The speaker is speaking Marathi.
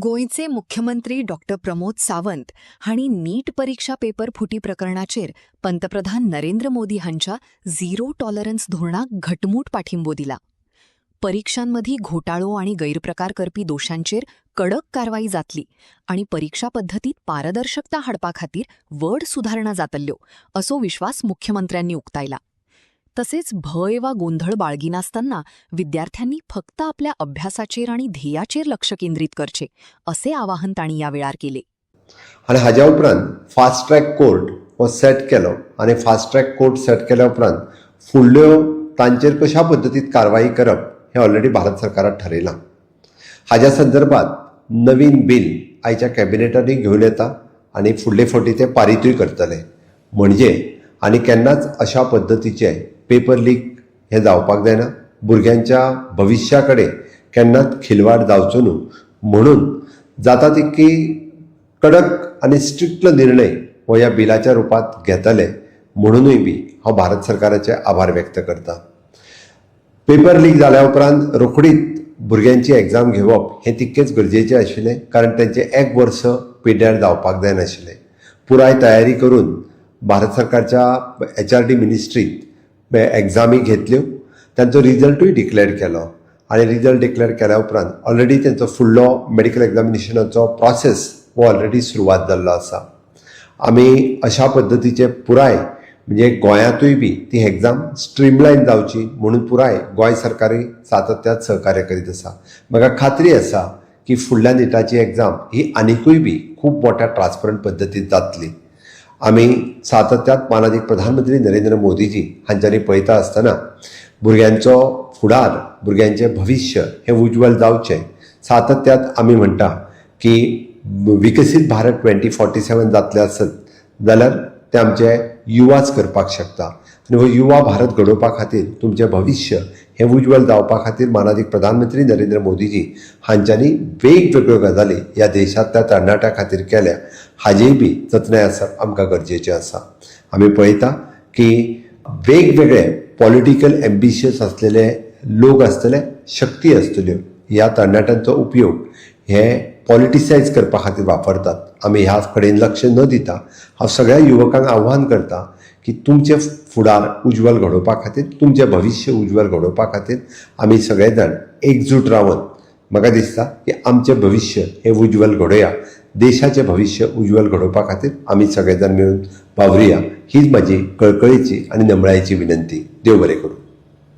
गोयचे मुख्यमंत्री डॉक्टर प्रमोद सावंत हांणी नीट परीक्षा पेपर फुटी प्रकरणाचेर पंतप्रधान नरेंद्र मोदी हांच्या झिरो टॉलरन्स धोरणाक घटमूट पाठिंबो दिला. परीक्षांमधी घोटाळो आणि गैरप्रकार करपी दोषांचेर कडक कारवाई जातली आणि परीक्षा पद्धतीत पारदर्शकता हाडपा खातीर व्हड सुधारणा जातल्यो असो विश्वास मुख्यमंत्र्यांनी उक्तायला. तसेच भय वा गोंधळ बाळगिनासतना विद्यार्थ्यांनी फक्त आपल्या अभ्यासाचेर आणि ध्येयाचेर लक्ष केंद्रित करचे असे आवाहन तांणी या वेळार केले. आणि हाज्या उपरांत फास्ट ट्रॅक कोर्ट हो सेट केलो आणि फास्ट ट्रॅक कोर्ट सेट केल्या उपरांत फुडल्यो तांचेर कशा पद्दतीत कारवाई करप हे ऑलरेडी भारत सरकारान ठरयलां. हाज्या संदर्भात नवीन बिल आयच्या कॅबिनेटांनी घेवन येता आणि फुडले फावटी ते पारीतूय करतले. म्हणजे आनी केन्नाच अशा पद्दतीचे पेपर लीक हे जावपाक जायना. भुरग्यांच्या भविश्या कडेन केन्नाच खिलवाड जावचो न्हू म्हणून जाता तितकी कडक आनी स्ट्रिक्ट निर्णय हो ह्या बिलाच्या रुपांत घेतले म्हणूनय बी हांव भारत सरकाराचे आभार व्यक्त करता. पेपर लीक जाल्या उपरांत रोखडीच भुरग्यांची एग्जाम घेवप हें तितकेच गरजेचें आशिल्लें, कारण तेंचें एक वर्स पिड्ड्यार जावपाक जाय नाशिल्लें. पुराय तयारी करून भारत सरकारच्या HRD मिनिस्ट्रींत एग्जामी घेतल्यो, तांचो रिजल्टूय डिक्लेअर केलो आनी रिजल्ट डिक्लेअर केल्या उपरांत ऑलरेडी तेंचो फुडलो मेडिकल एग्जामिनेशनाचो प्रोसेस हो ऑलरेडी सुरवात जाल्लो आसा. आमी अशा पद्दतीचे पुराय म्हणजे गोंयांतूय बी ती एग्जाम स्ट्रीमलायन जावची म्हणून पुराय गोंय सरकारूय सातत्यात सहकार्य करीत आसा. म्हाका खात्री आसा की फुडल्या निटाची एग्जाम ही आनिकूय बी खूब मोठ्या ट्रान्सपरंट पद्दतीन जातली. आमी सातत्यात माननीय प्रधानमंत्री नरेंद्र मोदीजी हांच्यांनी पळयता आसतना भुरग्यांचो फुडार, भुरग्यांचें भविश्य हें उज्वल जावचें सातत्यात आमी म्हणटा की विकसीत भारत 2047 जातलें आसत जाल्यार ते आमचे युवाच करपाक शकता. आनी हो युवा भारत घडोवपा खातीर तुमचें भविश्य हें उज्वल जावपा खातीर माननीय प्रधानमंत्री नरेंद्र मोदीजी हांच्यांनी वेगवेगळ्यो गजाली ह्या देशांतल्या तरणाट्यां खातीर केल्या, हाजेय बी जतनाय आसप आमकां गरजेचें आसा. आमी पळयता की वेगवेगळे पॉलिटिकल एम्बिशियस आसलेले लोक आसतले, शक्ती आसतल्यो, ह्या तरणाट्यांचो उपयोग हे पॉलिटिसायज करपा खातीर वापरतात. आमी ह्या कडेन लक्ष न दिता हांव सगळ्या युवकांक आव्हान करता की तुमचे फुडार उज्वल घडोवपा खातीर, तुमचें भविश्य उज्वल घडोवपा खातीर आमी सगळे जाण एकजूट रावन म्हाका दिसता की आमचें भविश्य हें उज्वल घडोवया, देशाचें भविश्य उज्वल घडोवपा खातीर आमी सगळे जाण मेळून वावरुया. हीच म्हाजी कळकळीची आनी नमळायेची विनंती. देव बरें करूं.